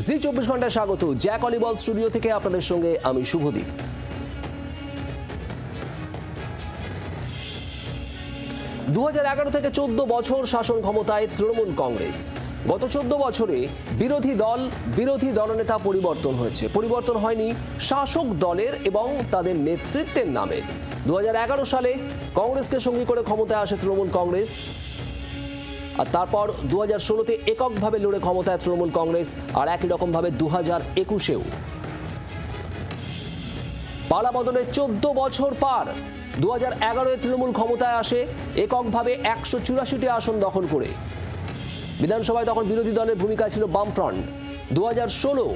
জি 24 ঘন্টায় স্বাগত। Jack অলিবল studio থেকে আপনাদের সঙ্গে আমি শুভদীপ। দু থেকে 14 বছর শাসন ক্ষমতায় তৃণমূল কংগ্রেস। গত 14 বছরে বিরোধী দলনেতা পরিবর্তন হয়েছে। পরিবর্তন হয়নি শাসক দলের এবং তাদের নেতৃত্বের নামে। 2011 সালে কংগ্রেসকে সঙ্গী করে ক্ষমতায় আসে তৃণমূল কংগ্রেস, আর তারপর 2016-তে এককভাবে লড়ে ক্ষমতায় তৃণমূল কংগ্রেস, আর একই রকমভাবে 2021-এও। পালা বদলে 14 বছর পার। 2011-এ তৃণমূল ক্ষমতায় আসে এককভাবে 184টি আসন দখল করে। বিধানসভায় তখন বিরোধী দলের ভূমিকা ছিল বামফ্রন্ট। 2016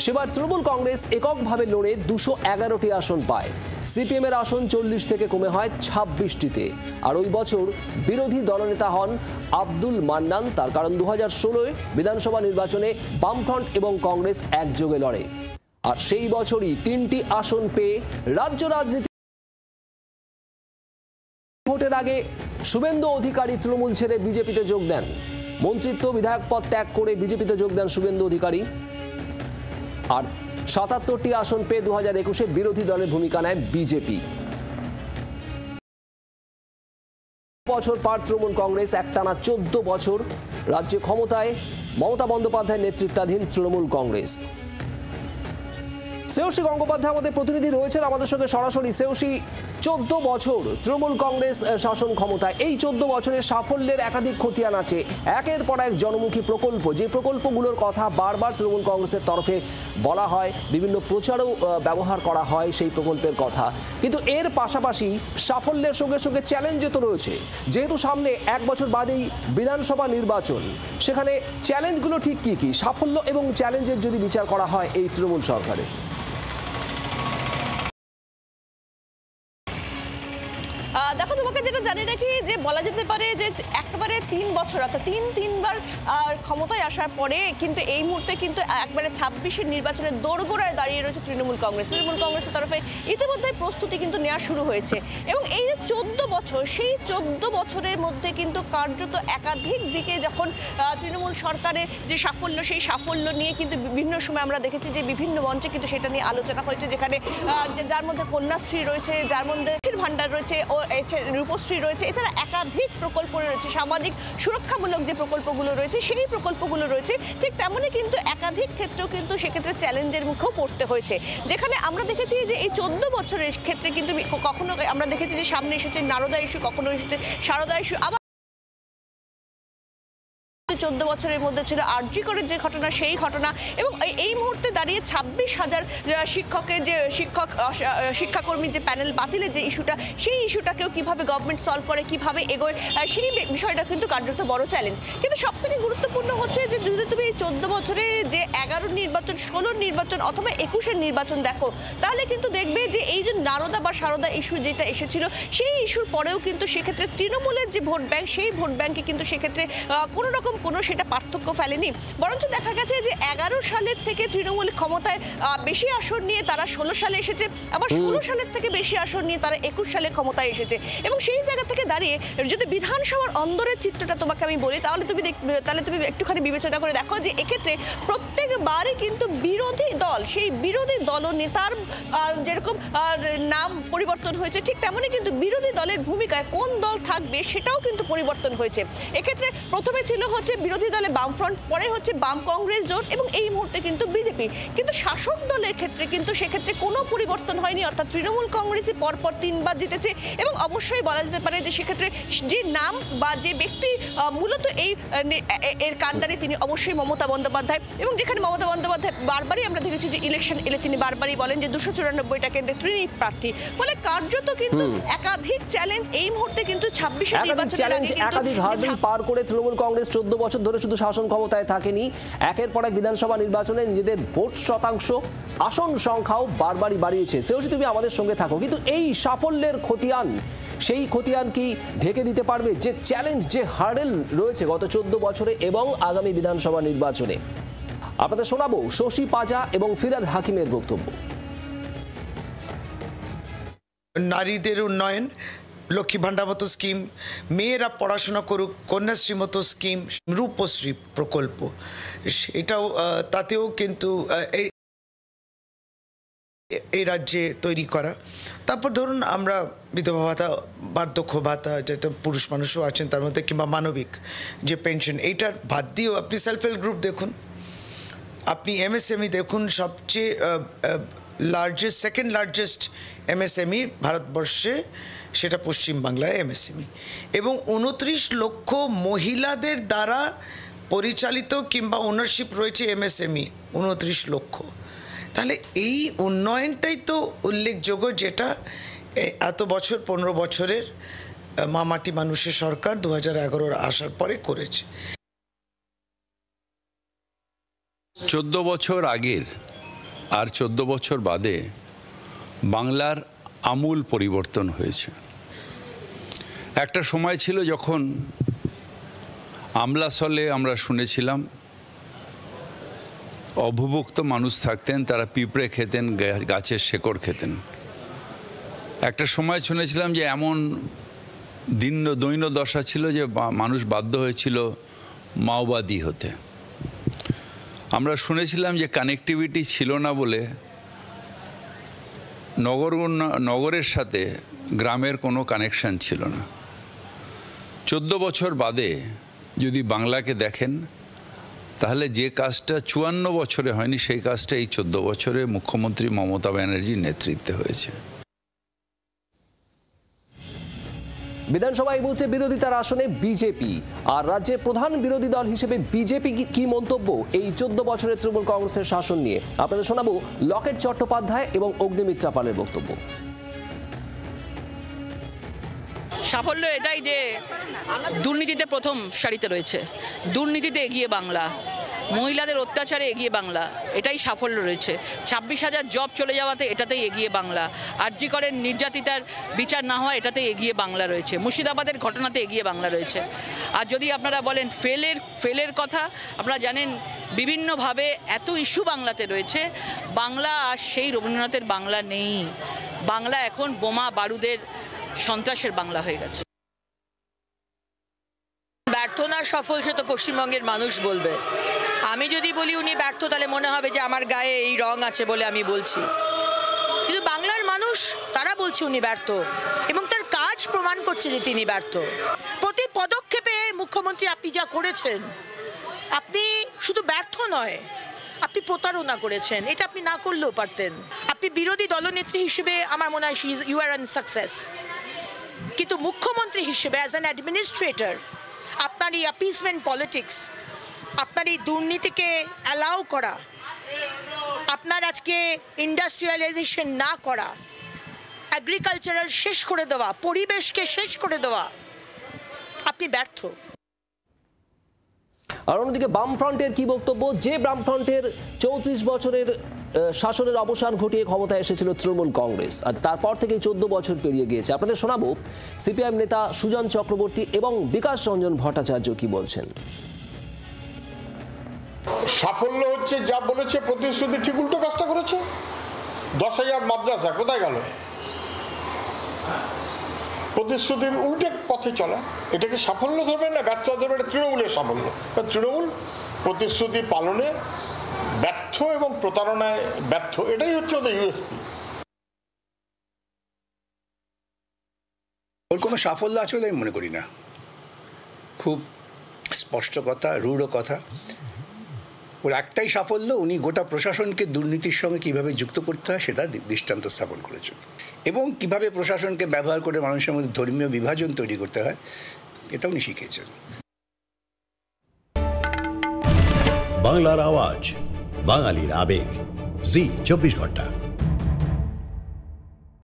সেবার তৃণমূল কংগ্রেস এককভাবে লড়ে 211টি আসন পায়। সিপিএম এর আসন 40 থেকে কমে হয় 26টিতে। আর ওই বছর বিরোধী দলনেতা হন আব্দুল মান্নান। তার কারণ 2016 বিধানসভা নির্বাচনে বামফ্রন্ট এবং কংগ্রেস একযোগে লড়ে, আর সেই বছরই 3টি আসন পেয়ে রাজ্য রাজনীতি। ভোটের আগে শুভেন্দু অধিকারী তৃণমূল ছেড়ে বিজেপিতে যোগ দেন। মন্ত্রিত্ব বিধায়ক পদ ত্যাগ করে বিজেপিতে যোগ দেন শুভেন্দু অধিকারী, আর 77টি আসন পেয়ে 2021-এ বিরোধী দলের ভূমিকা নেয় বিজেপি। বছর পার তৃণমূল কংগ্রেস, একটানা 14 বছর রাজ্যে ক্ষমতায় মমতা বন্দ্যোপাধ্যায়ের নেতৃত্বাধীন তৃণমূল কংগ্রেস। শ্রেয়সী গঙ্গোপাধ্যায় আমাদের প্রতিনিধি রয়েছেন আমাদের সঙ্গে সরাসরি। শ্রেয়সী, 14 বছর তৃণমূল কংগ্রেস শাসন ক্ষমতায়। এই 14 বছরের সাফল্যের একাধিক খতিয়ান আছে, একের পর এক জনমুখী প্রকল্প, যে প্রকল্পগুলোর কথা বারবার তৃণমূল কংগ্রেসের তরফে বলা হয়, বিভিন্ন প্রচারেও ব্যবহার করা হয় সেই প্রকল্পের কথা। কিন্তু এর পাশাপাশি সাফল্যের সঙ্গে সঙ্গে চ্যালেঞ্জও তো রয়েছে। যেহেতু সামনে 1 বছর বাদেই বিধানসভা নির্বাচন, সেখানে চ্যালেঞ্জগুলো ঠিক কি কি? সাফল্য এবং চ্যালেঞ্জের যদি বিচার করা হয় এই তৃণমূল সরকারের। দেখো, তোমাকে যেটা জানি নাকি যে বলা যেতে পারে যে একেবারে 3 বছর অর্থাৎ তিনবার ক্ষমতায় আসার পরে কিন্তু এই মুহূর্তে কিন্তু একবারে 26-এর নির্বাচনের দোরগোড়ায় দাঁড়িয়ে রয়েছে তৃণমূল কংগ্রেস। তৃণমূল কংগ্রেসের তরফে ইতিমধ্যে প্রস্তুতি কিন্তু নেওয়া শুরু হয়েছে, এবং এই যে 14 বছর, সেই 14 বছরের মধ্যে কিন্তু কার্যত একাধিক দিকে যখন তৃণমূল সরকারের যে সাফল্য, সেই সাফল্য নিয়ে কিন্তু বিভিন্ন সময় আমরা দেখেছি যে বিভিন্ন মঞ্চে কিন্তু সেটা নিয়ে আলোচনা হয়েছে, যেখানে যার মধ্যে কন্যাশ্রী রয়েছে, যার মধ্যে ভান্ডার রয়েছে, ও রূপশ্রী রয়েছে, এছাড়া একাধিক প্রকল্প রয়েছে, সামাজিক সুরক্ষামূলক যে প্রকল্পগুলো রয়েছে সেই প্রকল্পগুলো রয়েছে। ঠিক তেমনই কিন্তু একাধিক ক্ষেত্রেও কিন্তু সেক্ষেত্রে চ্যালেঞ্জের মুখেও পড়তে হয়েছে, যেখানে আমরা দেখেছি যে এই 14 বছরের ক্ষেত্রে কিন্তু কখনো আমরা দেখেছি যে সামনে এসেছে নারদা ইস্যু, কখনো এসেছে সারদা ইস্যু, আবার 14 বছরের মধ্যে ছিল আরজি করের যে ঘটনা, সেই ঘটনা, এবং এই মুহূর্তে দাঁড়িয়ে 26,000 শিক্ষকের যে শিক্ষাকর্মী যে প্যানেল বাতিলের যে ইস্যুটা, সেই ইস্যুটাকেও কিভাবে গভর্নমেন্ট সলভ করে, কিভাবে এগোয়, সেই বিষয়টা কিন্তু কার্যত বড় চ্যালেঞ্জ। কিন্তু সব থেকে গুরুত্বপূর্ণ হচ্ছে যে যদি তুমি এই 14 বছরে যে 11 নির্বাচন, 16 নির্বাচন অথবা 21-এর নির্বাচন দেখো, তাহলে কিন্তু দেখবে যে এই যে নারদা বা সারদা ইস্যু যেটা এসেছিল, সেই ইস্যুর পরেও কিন্তু সেক্ষেত্রে তৃণমূলের যে ভোট ব্যাংক, সেই ভোট ব্যাংকে কিন্তু সেক্ষেত্রে কোনো সেটা পার্থক্য ফেলেনি, বরঞ্চ দেখা গেছে যে 11 সালের থেকে তৃণমূল ক্ষমতায় বেশি আসন নিয়ে তারা 16 সালে এসেছে, আবার 16 সালের থেকে বেশি আসন নিয়ে তারা 21 সালে ক্ষমতায় এসেছে। এবং সেই জায়গা থেকে দাঁড়িয়ে যদি বিধানসভার অন্দরের চিত্রটা তোমাকে আমি বলি, তাহলে তুমি একটুখানি বিবেচনা করে দেখো যে এক্ষেত্রে প্রত্যেকবারই কিন্তু বিরোধী দল, সেই বিরোধী দলনেতার যেরকম নাম পরিবর্তন হয়েছে, ঠিক তেমনই কিন্তু বিরোধী দলের ভূমিকায় কোন দল থাকবে সেটাও কিন্তু পরিবর্তন হয়েছে। এক্ষেত্রে প্রথমে ছিল হচ্ছে বিরোধী দলে বামফ্রন্ট, পরে হচ্ছে বাম কংগ্রেস জোট, এবং এই মুহূর্তে কিন্তু বিজেপি। কিন্তু শাসক দলের ক্ষেত্রে কিন্তু সেক্ষেত্রে কোনো পরিবর্তন হয়নি, অর্থাৎ তৃণমূল কংগ্রেসই পরপর 3 বার জিতেছে। এবং অবশ্যই বলা যেতে পারে যে সেক্ষেত্রে যে নাম বা যে ব্যক্তি মূলত এর কাণ্ডারে, তিনি অবশ্যই মমতা বন্দ্যোপাধ্যায়। এবং যেখানে মমতা বন্দ্যোপাধ্যায় বারবারই আমরা দেখেছি যে ইলেকশন এলে তিনি বারবারই বলেন যে 294টা কেন্দ্রে তিনি প্রার্থী, ফলে কার্যত কিন্তু একাধিক চ্যালেঞ্জ এই মুহূর্তে কিন্তু 26-এর নির্বাচনের একাধিক হার্ডল পার করে তৃণমূল কংগ্রেস 14 বছর ধরে শুধু শাসন ক্ষমতায় থাকেনি, একের পর এক বিধানসভা নির্বাচনে নিজেদের ভোট শতাংশ, আসন সংখ্যাও বারবারই বাড়িয়েছে। শ্রেয়সী, তুমি আমাদের সঙ্গে থাকো, কিন্তু এই সাফল্যের খতিয়ান, সেই খতিয়ান কি ঢেকে দিতে পারবে যে চ্যালেঞ্জ, যে হার্ডেল রয়েছে গত 14 বছরে এবং আগামী বিধানসভা নির্বাচনে? আপনাদের শোনাবো শশী পাজা এবং ফিরাদ হাকিমের বক্তব্য। নারীদের উন্নয়ন, লক্ষ্মী ভাণ্ডার মতো স্কিম, মেয়েরা পড়াশোনা করুক, কন্যাশ্রী মতো স্কিম, রূপশ্রী প্রকল্প, এটাও তাতেও কিন্তু এই রাজ্যে তৈরি করা। তারপর ধরুন আমরা বিধবা ভাতা, বার্ধক্য ভাতা, যেটা পুরুষ মানুষও আছেন তার মধ্যে, কিংবা মানবিক যে পেনশন, এইটার বাদ দিয়েও আপনি সেলফ হেল্প গ্রুপ দেখুন, আপনি এমএসএমই দেখুন, সবচেয়ে সেকেন্ড লার্জেস্ট এমএসএমই ভারতবর্ষে, সেটা পশ্চিমবাংলায় এমএসএমই, এবং 29 লক্ষ মহিলাদের দ্বারা পরিচালিত কিংবা ওনারশিপ রয়েছে এমএসএমই, 29 লক্ষ। তাহলে এই উন্নয়নটাই তো উল্লেখযোগ্য, যেটা এত বছর 15 বছরের মামাটি মানুষের সরকার 2011 আসার পরে করেছে। 14 বছর আগের আর 14 বছর বাদে বাংলার আমূল পরিবর্তন হয়েছে। একটা সময় ছিল যখন আমলাসলে আমরা শুনেছিলাম অবভুক্ত মানুষ থাকতেন, তারা পিঁপড়ে খেতেন, গাছের শেকড় খেতেন। একটা সময় শুনেছিলাম যে এমন দৈন্য দশা ছিল যে মানুষ বাধ্য হয়েছিল মাওবাদী হতে। আমরা শুনেছিলাম যে কানেক্টিভিটি ছিল না বলে নগরের সাথে গ্রামের কোনো কানেকশন ছিল না। 14 বছর বাদে যদি বাংলাকে দেখেন, তাহলে যে কাজটা 54 বছরে হয়নি, সেই কাজটা এই 14 বছরে মুখ্যমন্ত্রী মমতা ব্যানার্জির নেতৃত্বে হয়েছে। বিধানসভা এই মুহূর্তে বিরোধিতার আসনে বিজেপি, আর রাজ্যের প্রধান বিরোধী দল হিসেবে বিজেপি কি মন্তব্য এই 14 বছরের তৃণমূল কংগ্রেসের শাসন নিয়ে, আপনাদের শোনাবো লকেট চট্টোপাধ্যায় এবং অগ্নিমিত্রা পালের বক্তব্য। সাফল্য এটাই যে দুর্নীতিতে প্রথম সারিতে রয়েছে, দুর্নীতিতে এগিয়ে বাংলা, মহিলাদের অত্যাচারে এগিয়ে বাংলা, এটাই সাফল্য রয়েছে। 26,000 জব চলে যাওয়াতে এটাতেই এগিয়ে বাংলা, আরজি করের নির্যাতিতার বিচার না হওয়া এটাতেই এগিয়ে বাংলা রয়েছে, মুর্শিদাবাদের ঘটনাতে এগিয়ে বাংলা রয়েছে। আর যদি আপনারা বলেন ফেলের কথা, আপনারা জানেন বিভিন্নভাবে এত ইস্যু বাংলাতে রয়েছে, বাংলা আর সেই রবীন্দ্রনাথের বাংলা নেই। বাংলা এখন বোমা বারুদের সন্ত্রাসের বাংলা হয়ে গেছে। ব্যর্থ না সফল সে তো পশ্চিমবঙ্গের মানুষ বলবে। আমি যদি বলি উনি ব্যর্থ, তাহলে মনে হবে যে আমার গায়ে এই রং আছে বলে আমি বলছি, কিন্তু বাংলার মানুষ তারা বলছে উনি ব্যর্থ, এবং তার কাজ প্রমাণ করছে যে তিনি ব্যর্থ। প্রতি পদক্ষেপে মুখ্যমন্ত্রী আপনি যা করেছেন, আপনি শুধু ব্যর্থ নয়, আপনি প্রতারণা করেছেন, এটা আপনি না করলেও পারতেন। আপনি বিরোধী দলনেত্রী হিসেবে আমার মনে হয় ইউ আর অ্যান সাকসেস, কিন্তু মুখ্যমন্ত্রী হিসেবে অ্যাজ অ্যান অ্যাডমিনিস্ট্রেটর আপনার এই অ্যাপিসমেন্ট পলিটিক্স, আপনার এই দুর্নীতিকে অ্যালাউ করা, আপনার আজকে ইন্ডাস্ট্রিয়ালাইজেশন না করা, এগ্রিকালচারাল শেষ করে দেওয়া, পরিবেশকে শেষ করে দেওয়া, আপনি ব্যর্থ। আর অন্যদিকে বামফ্রন্টের কি বক্তব্য, যে বামফ্রন্টের 34 বছরের শাসনের অবসান ঘটিয়ে ক্ষমতায় এসেছিল তৃণমূল কংগ্রেস, আর তারপর থেকে 14 বছর পেরিয়ে গিয়েছে। আপনাদের শোনাবো সিপিআইএম নেতা সুজন চক্রবর্তী এবং বিকাশ রঞ্জন ভট্টাচার্য কি বলছেন। সাফল্য হচ্ছে যা বলেছে প্রতিশ্রুতি ঠিক উল্টো কাজটা করেছে। 10,000 মাদ্রাসা কোথায় গেল? প্রতিশ্রুতির উল্টে পথে চলা, এটাকে সাফল্য ধরবেন না ব্যর্থ ধরবেন? এটা তৃণমূলের সাফল্য। তৃণমূল প্রতিশ্রুতি পালনে ব্যর্থ এবং প্রতারণায় ব্যর্থ, এটাই হচ্ছে ওদের ইউএসপি। ওর কোনো সাফল্য আছে বলে আমি মনে করি না। খুব স্পষ্ট কথা, রূঢ় কথা। ওর একটাই সাফল্য, উনি গোটা প্রশাসনকে দুর্নীতির সঙ্গে কীভাবে যুক্ত করতে হয় সেটা দৃষ্টান্ত স্থাপন করেছেন, এবং কিভাবে প্রশাসনকে ব্যবহার করে মানুষের মধ্যে ধর্মীয় বিভাজন তৈরি করতে হয় এটা উনি শিখিয়েছেন। বাংলার আওয়াজ, বাঙালির আবেগ, জি 24 ঘন্টা।